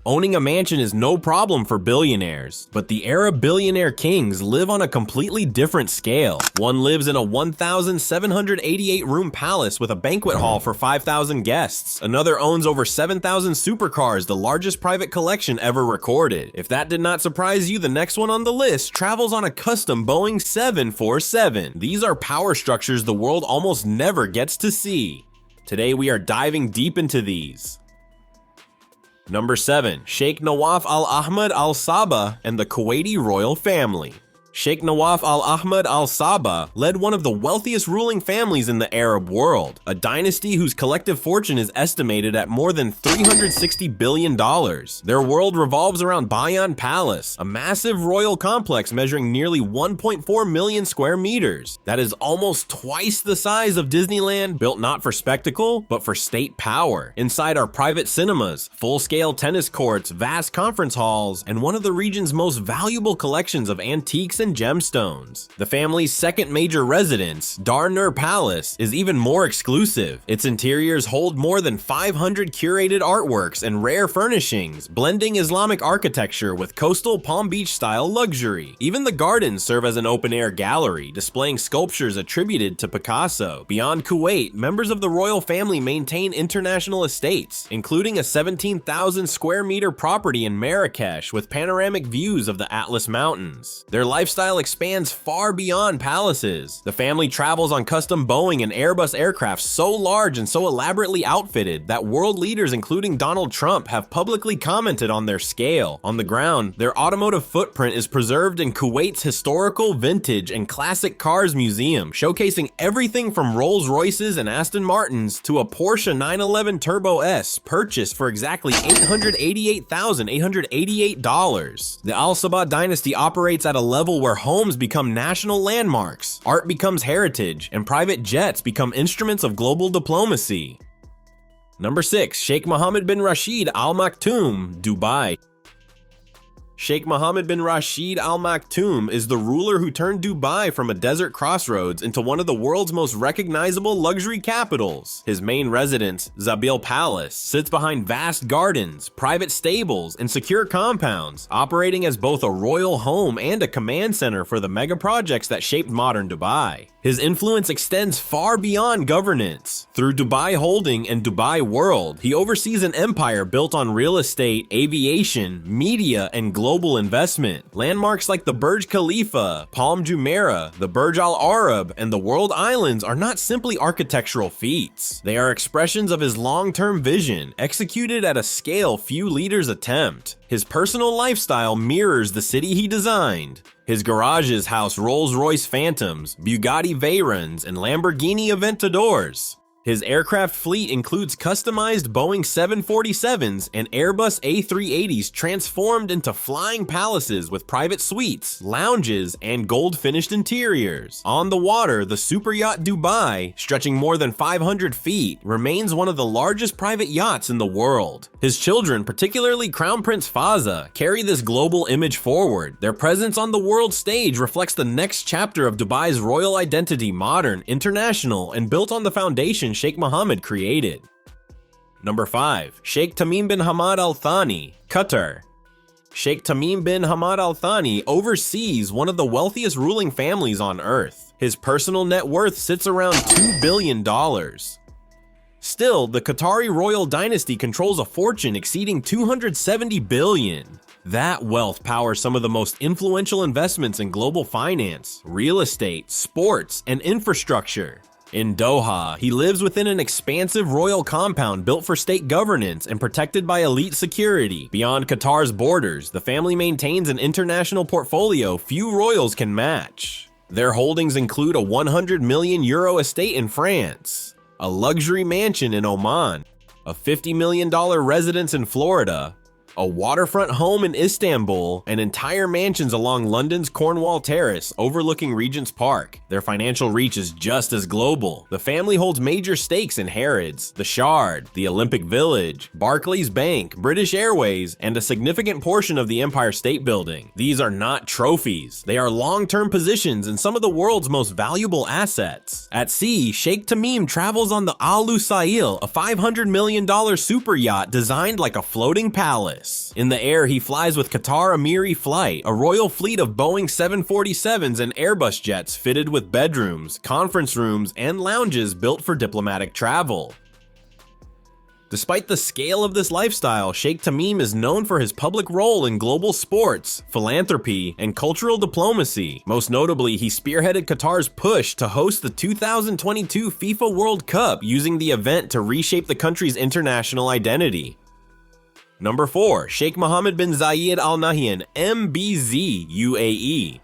Owning a mansion is no problem for billionaires, but the Arab billionaire kings live on a completely different scale. One lives in a 1,788-room palace with a banquet hall for 5,000 guests. Another owns over 7,000 supercars, the largest private collection ever recorded. If that did not surprise you, the next one on the list travels on a custom Boeing 747. These are power structures the world almost never gets to see. Today we are diving deep into these. Number 7. Sheikh Nawaf Al-Ahmad Al-Sabah and the Kuwaiti royal family. Sheikh Nawaf Al-Ahmad Al-Sabah led one of the wealthiest ruling families in the Arab world, a dynasty whose collective fortune is estimated at more than $360 billion. Their world revolves around Bayan Palace, a massive royal complex measuring nearly 1.4 million square meters. That is almost twice the size of Disneyland, built not for spectacle, but for state power. Inside are private cinemas, full-scale tennis courts, vast conference halls, and one of the region's most valuable collections of antiques and gemstones. The family's second major residence, Dar Nur Palace, is even more exclusive. Its interiors hold more than 500 curated artworks and rare furnishings, blending Islamic architecture with coastal Palm Beach-style luxury. Even the gardens serve as an open-air gallery, displaying sculptures attributed to Picasso. Beyond Kuwait, members of the royal family maintain international estates, including a 17,000 square meter property in Marrakesh with panoramic views of the Atlas Mountains. Their lifestyle expands far beyond palaces. The family travels on custom Boeing and Airbus aircraft so large and so elaborately outfitted that world leaders including Donald Trump have publicly commented on their scale. On the ground, their automotive footprint is preserved in Kuwait's historical, vintage, and classic cars museum, showcasing everything from Rolls-Royces and Aston Martins to a Porsche 911 Turbo S purchased for exactly $888,888. The Al-Sabah dynasty operates at a level where homes become national landmarks, art becomes heritage, and private jets become instruments of global diplomacy. Number 6. Sheikh Mohammed bin Rashid Al Maktoum, Dubai. Sheikh Mohammed bin Rashid Al Maktoum is the ruler who turned Dubai from a desert crossroads into one of the world's most recognizable luxury capitals. His main residence, Zabil Palace, sits behind vast gardens, private stables, and secure compounds, operating as both a royal home and a command center for the mega projects that shaped modern Dubai. His influence extends far beyond governance. Through Dubai Holding and Dubai World, he oversees an empire built on real estate, aviation, media, and global investment. Landmarks like the Burj Khalifa, Palm Jumeirah, the Burj Al Arab, and the World Islands are not simply architectural feats. They are expressions of his long-term vision, executed at a scale few leaders attempt. His personal lifestyle mirrors the city he designed. His garages house Rolls-Royce Phantoms, Bugatti Veyrons, and Lamborghini Aventadors. His aircraft fleet includes customized Boeing 747s and Airbus A380s transformed into flying palaces with private suites, lounges, and gold-finished interiors. On the water, the super yacht Dubai, stretching more than 500 feet, remains one of the largest private yachts in the world. His children, particularly Crown Prince Fazza, carry this global image forward. Their presence on the world stage reflects the next chapter of Dubai's royal identity, modern, international, and built on the foundation Sheikh Mohammed created. Number 5. Sheikh Tamim bin Hamad Al-Thani, Qatar. Sheikh Tamim bin Hamad Al-Thani oversees one of the wealthiest ruling families on earth. His personal net worth sits around $2 billion. Still, the Qatari royal dynasty controls a fortune exceeding $270 billion. That wealth powers some of the most influential investments in global finance, real estate, sports, and infrastructure. In Doha, he lives within an expansive royal compound built for state governance and protected by elite security. Beyond Qatar's borders, the family maintains an international portfolio few royals can match. Their holdings include a €100 million estate in France, a luxury mansion in Oman, a $50 million residence in Florida, a waterfront home in Istanbul, and entire mansions along London's Cornwall Terrace overlooking Regent's Park. Their financial reach is just as global. The family holds major stakes in Harrods, the Shard, the Olympic Village, Barclays Bank, British Airways, and a significant portion of the Empire State Building. These are not trophies. They are long-term positions in some of the world's most valuable assets. At sea, Sheikh Tamim travels on the Al-Lusail, a $500 million super yacht designed like a floating palace. status. In the air, he flies with Qatar Emiri Flight, a royal fleet of Boeing 747s and Airbus jets fitted with bedrooms, conference rooms, and lounges built for diplomatic travel. Despite the scale of this lifestyle, Sheikh Tamim is known for his public role in global sports, philanthropy, and cultural diplomacy. Most notably, he spearheaded Qatar's push to host the 2022 FIFA World Cup, using the event to reshape the country's international identity. Number 4. Sheikh Mohammed bin Zayed Al Nahyan, MBZ, UAE.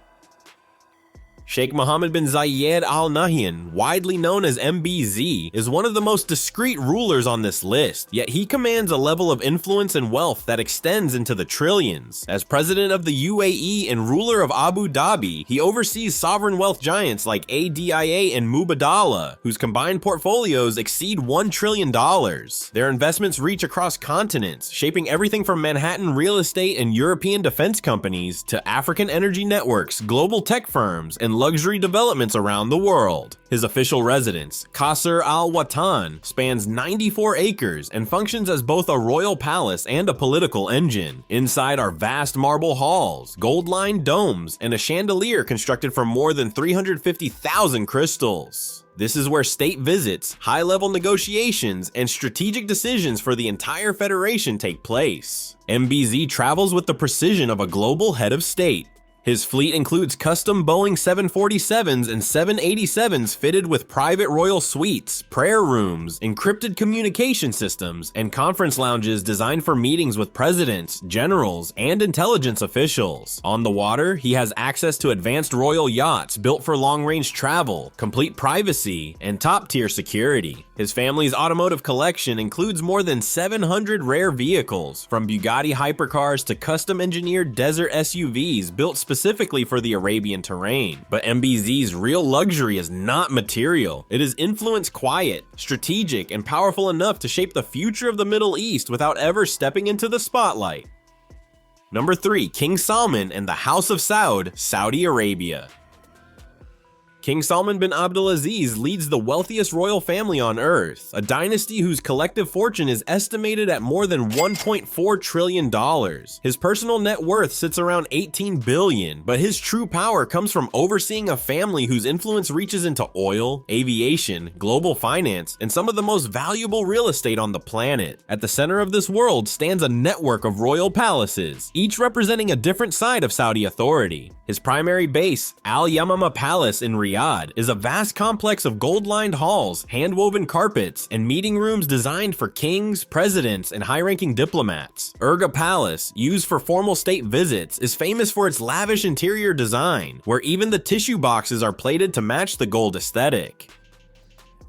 Sheikh Mohammed bin Zayed Al Nahyan, widely known as MBZ, is one of the most discreet rulers on this list, yet he commands a level of influence and wealth that extends into the trillions. As president of the UAE and ruler of Abu Dhabi, he oversees sovereign wealth giants like ADIA and Mubadala, whose combined portfolios exceed $1 trillion. Their investments reach across continents, shaping everything from Manhattan real estate and European defense companies to African energy networks, global tech firms, and luxury developments around the world. His official residence, Qasr Al Watan, spans 94 acres and functions as both a royal palace and a political engine. Inside are vast marble halls, gold-lined domes, and a chandelier constructed from more than 350,000 crystals. This is where state visits, high-level negotiations, and strategic decisions for the entire federation take place. MBZ travels with the precision of a global head of state. His fleet includes custom Boeing 747s and 787s fitted with private royal suites, prayer rooms, encrypted communication systems, and conference lounges designed for meetings with presidents, generals, and intelligence officials. On the water, he has access to advanced royal yachts built for long-range travel, complete privacy, and top-tier security. His family's automotive collection includes more than 700 rare vehicles, from Bugatti hypercars to custom-engineered desert SUVs built specifically for the Arabian terrain. But MBZ's real luxury is not material. It is influence quiet, strategic, and powerful enough to shape the future of the Middle East without ever stepping into the spotlight. Number 3. King Salman and the House of Saud, Saudi Arabia. King Salman bin Abdulaziz leads the wealthiest royal family on earth, a dynasty whose collective fortune is estimated at more than $1.4 trillion. His personal net worth sits around $18 billion, but his true power comes from overseeing a family whose influence reaches into oil, aviation, global finance, and some of the most valuable real estate on the planet. At the center of this world stands a network of royal palaces, each representing a different side of Saudi authority. His primary base, Al Yamama Palace in Riyadh, is a vast complex of gold-lined halls, hand-woven carpets, and meeting rooms designed for kings, presidents, and high-ranking diplomats. Urga Palace, used for formal state visits, is famous for its lavish interior design, where even the tissue boxes are plated to match the gold aesthetic.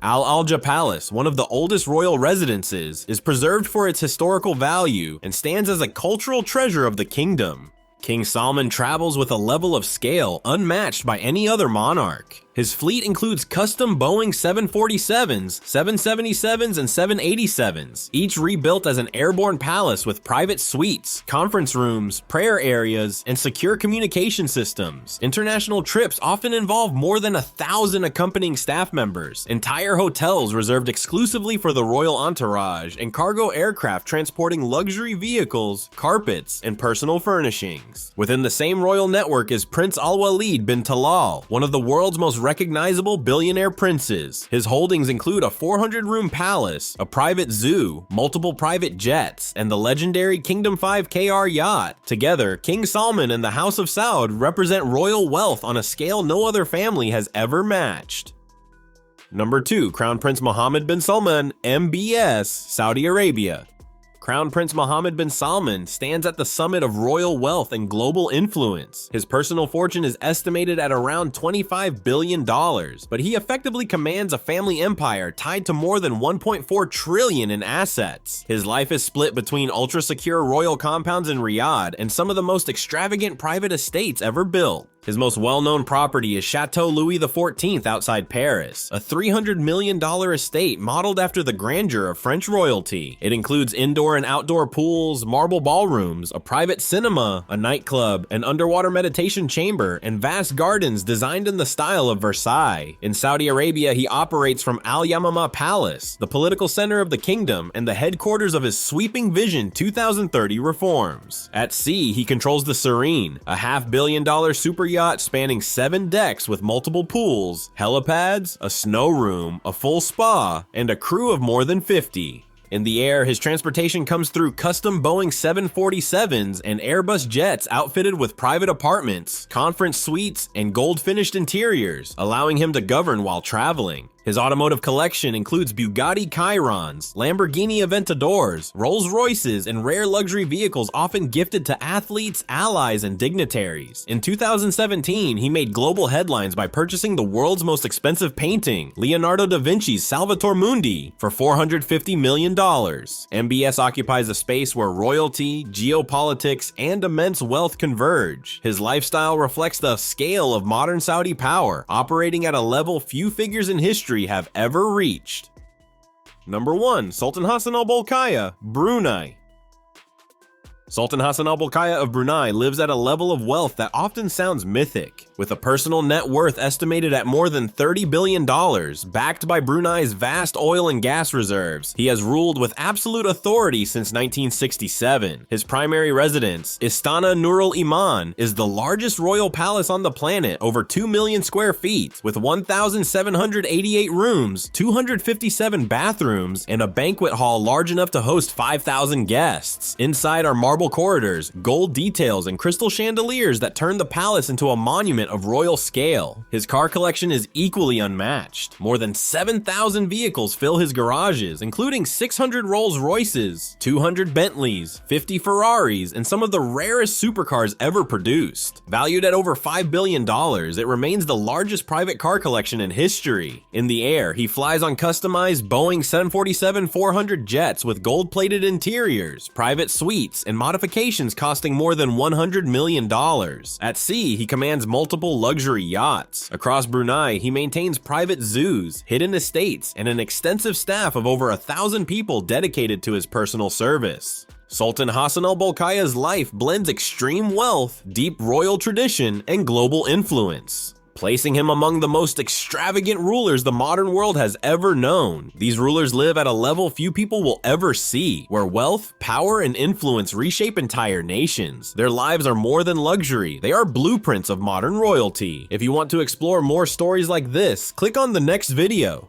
Al-Alja Palace, one of the oldest royal residences, is preserved for its historical value and stands as a cultural treasure of the kingdom. King Salman travels with a level of scale unmatched by any other monarch. His fleet includes custom Boeing 747s, 777s, and 787s, each rebuilt as an airborne palace with private suites, conference rooms, prayer areas, and secure communication systems. International trips often involve more than 1,000 accompanying staff members, entire hotels reserved exclusively for the royal entourage, and cargo aircraft transporting luxury vehicles, carpets, and personal furnishings. Within the same royal network is Prince Al-Walid bin Talal, one of the world's most recognizable billionaire princes. His holdings include a 400-room palace, a private zoo, multiple private jets, and the legendary Kingdom 5 KR yacht. Together, King Salman and the House of Saud represent royal wealth on a scale no other family has ever matched. Number 2. Crown Prince Mohammed bin Salman, MBS, Saudi Arabia. Crown Prince Mohammed bin Salman stands at the summit of royal wealth and global influence. His personal fortune is estimated at around $25 billion, but he effectively commands a family empire tied to more than $1.4 trillion in assets. His life is split between ultra-secure royal compounds in Riyadh and some of the most extravagant private estates ever built. His most well-known property is Chateau Louis XIV outside Paris, a $300 million estate modeled after the grandeur of French royalty. It includes indoor and outdoor pools, marble ballrooms, a private cinema, a nightclub, an underwater meditation chamber, and vast gardens designed in the style of Versailles. In Saudi Arabia, he operates from Al Yamama Palace, the political center of the kingdom and the headquarters of his sweeping Vision 2030 reforms. At sea, he controls the Serene, a $500 million super yacht spanning 7 decks with multiple pools, helipads, a snow room, a full spa, and a crew of more than 50. In the air, his transportation comes through custom Boeing 747s and Airbus jets outfitted with private apartments, conference suites, and gold-finished interiors, allowing him to govern while traveling. His automotive collection includes Bugatti Chirons, Lamborghini Aventadors, Rolls-Royces, and rare luxury vehicles often gifted to athletes, allies, and dignitaries. In 2017, he made global headlines by purchasing the world's most expensive painting, Leonardo da Vinci's Salvator Mundi, for $450 million. MBS occupies a space where royalty, geopolitics, and immense wealth converge. His lifestyle reflects the scale of modern Saudi power, operating at a level few figures in history have ever reached. Number 1. Sultan Hassan al-Bolkiah, Brunei. Sultan Hassan al-Bolkiah of Brunei lives at a level of wealth that often sounds mythic. With a personal net worth estimated at more than $30 billion, backed by Brunei's vast oil and gas reserves, he has ruled with absolute authority since 1967. His primary residence, Istana Nurul Iman, is the largest royal palace on the planet, over 2 million square feet, with 1,788 rooms, 257 bathrooms, and a banquet hall large enough to host 5,000 guests. Inside are marble corridors, gold details, and crystal chandeliers that turn the palace into a monument of royal scale. His car collection is equally unmatched. More than 7,000 vehicles fill his garages, including 600 Rolls-Royces, 200 Bentleys, 50 Ferraris, and some of the rarest supercars ever produced. Valued at over $5 billion, it remains the largest private car collection in history. In the air, he flies on customized Boeing 747-400 jets with gold-plated interiors, private suites, and modifications costing more than $100 million. At sea, he commands multiple luxury yachts. Across Brunei, he maintains private zoos, hidden estates, and an extensive staff of over 1,000 people dedicated to his personal service. Sultan Hassan al-Bolkiah's life blends extreme wealth, deep royal tradition, and global influence, placing him among the most extravagant rulers the modern world has ever known. These rulers live at a level few people will ever see, where wealth, power, and influence reshape entire nations. Their lives are more than luxury, they are blueprints of modern royalty. If you want to explore more stories like this, click on the next video.